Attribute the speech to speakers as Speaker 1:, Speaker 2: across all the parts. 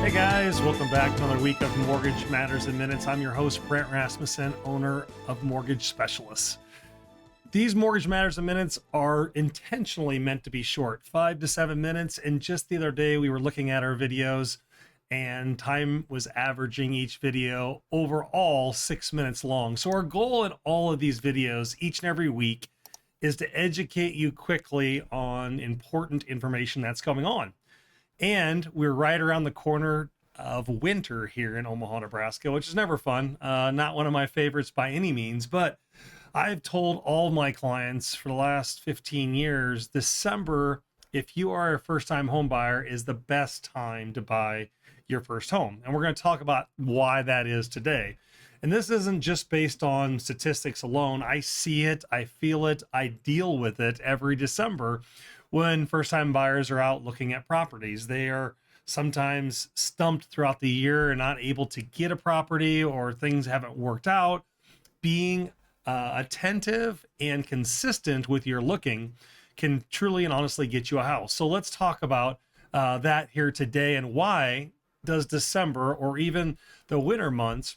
Speaker 1: Hey guys, welcome back to another week of Mortgage Matters in Minutes. I'm your host, Brent Rasmussen, owner of Mortgage Specialists. These Mortgage Matters in Minutes are intentionally meant to be short, 5 to 7 minutes. And just the other day, we were looking at our videos and time was averaging each video overall 6 minutes long. So our goal in all of these videos each and every week is to educate you quickly on important information that's going on. And we're right around the corner of winter here in Omaha, Nebraska, which is never fun. Not one of my favorites by any means, but I've told all my clients for the last 15 years, December, if you are a first-time home buyer, is the best time to buy your first home. And we're going to talk about why that is today. And this isn't just based on statistics alone. I see it, I feel it, I deal with it every December when first-time buyers are out looking at properties. They are sometimes stumped throughout the year and not able to get a property, or things haven't worked out. Being attentive and consistent with your looking can truly and honestly get you a house. So let's talk about that here today, and why does December or even the winter months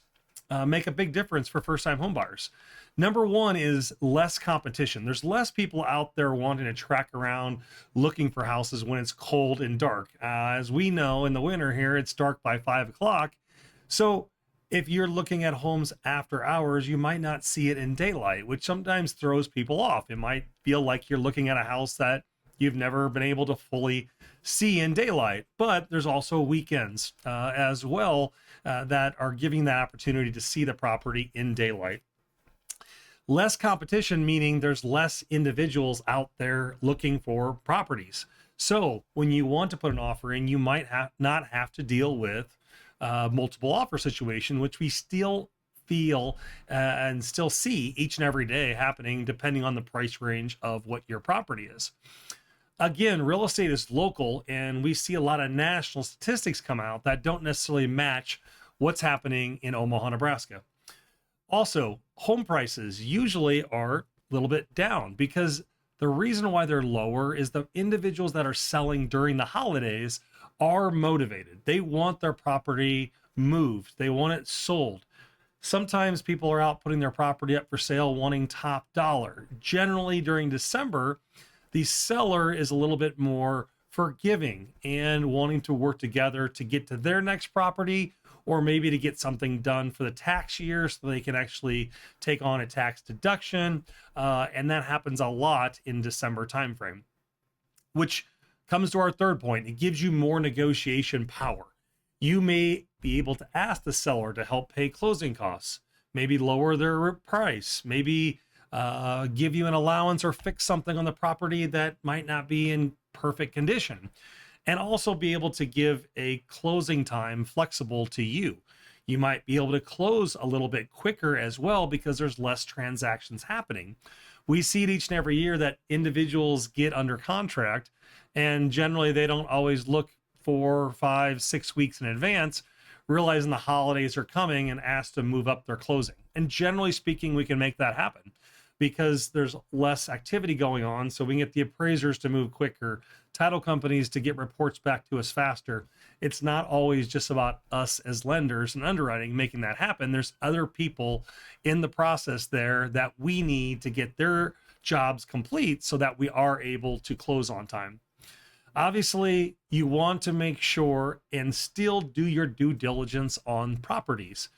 Speaker 1: make a big difference for first-time home buyers. Number one is less competition. There's less people out there wanting to track around looking for houses when it's cold and dark. As we know, in the winter here, it's dark by 5 o'clock. So if you're looking at homes after hours, you might not see it in daylight, which sometimes throws people off. It might feel like you're looking at a house that you've never been able to fully see in daylight. But there's also weekends as well that are giving that opportunity to see the property in daylight. Less competition, meaning there's less individuals out there looking for properties. So when you want to put an offer in, you might not have to deal with multiple offer situation, which we still feel and still see each and every day happening, depending on the price range of what your property is. Again, real estate is local, and we see a lot of national statistics come out that don't necessarily match what's happening in Omaha, Nebraska. Also, home prices usually are a little bit down, because the reason why they're lower is the individuals that are selling during the holidays are motivated. They want their property moved. They want it sold. Sometimes people are out putting their property up for sale wanting top dollar. Generally during December, the seller is a little bit more forgiving and wanting to work together to get to their next property, or maybe to get something done for the tax year so they can actually take on a tax deduction. And that happens a lot in December timeframe, which comes to our third point. It gives you more negotiation power. You may be able to ask the seller to help pay closing costs, maybe lower their price, maybe give you an allowance or fix something on the property that might not be in perfect condition. And also be able to give a closing time flexible to you. You might be able to close a little bit quicker as well, because there's less transactions happening. We see it each and every year that individuals get under contract, and generally they don't always look 4, 5, 6 weeks in advance, realizing the holidays are coming, and ask to move up their closing. And generally speaking, we can make that happen because there's less activity going on. So we can get the appraisers to move quicker, title companies to get reports back to us faster. It's not always just about us as lenders and underwriting making that happen. There's other people in the process there that we need to get their jobs complete so that we are able to close on time. Obviously, you want to make sure and still do your due diligence on properties,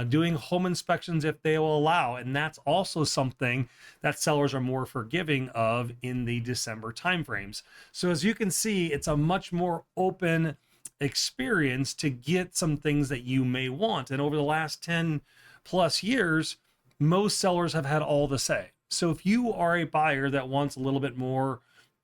Speaker 1: doing home inspections if they will allow. And that's also something that sellers are more forgiving of in the December timeframes. So as you can see, it's a much more open experience to get some things that you may want. And over the last 10 plus years, most sellers have had all the say. So if you are a buyer that wants a little bit more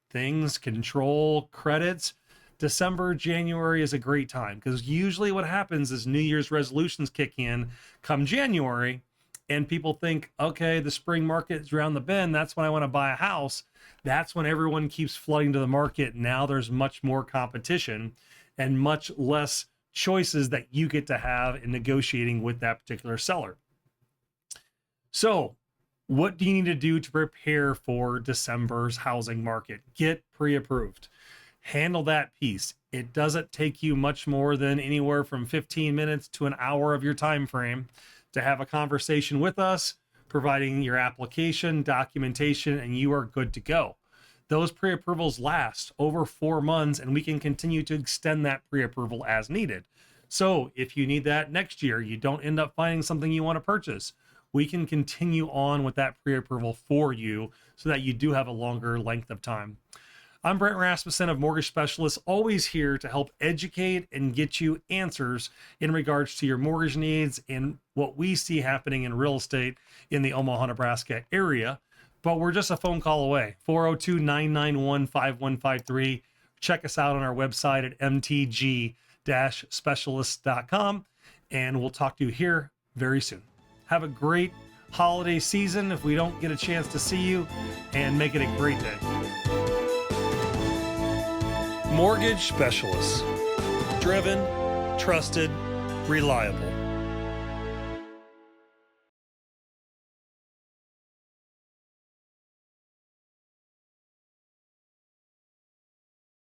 Speaker 1: things, control, credits, December, January is a great time, because usually what happens is New Year's resolutions kick in come January, and people think, okay, the spring market is around the bend. That's when I want to buy a house. That's when everyone keeps flooding to the market. Now there's much more competition and much less choices that you get to have in negotiating with that particular seller. So what do you need to do to prepare for December's housing market? Get pre-approved. handle that piece. It doesn't take you much more than anywhere from 15 minutes to an hour of your time frame to have a conversation with us, providing your application, documentation, and you are good to go. Those pre-approvals last over 4 months, and we can continue to extend that pre-approval as needed. So if you need that next year, you don't end up finding something you want to purchase, we can continue on with that pre-approval for you so that you do have a longer length of time. I'm Brent Rasmussen of Mortgage Specialists, always here to help educate and get you answers in regards to your mortgage needs and what we see happening in real estate in the Omaha, Nebraska area. But we're just a phone call away, 402-991-5153. Check us out on our website at mtg-specialists.com, and we'll talk to you here very soon. Have a great holiday season if we don't get a chance to see you, and make it a great day. Mortgage Specialists. Driven, trusted, reliable.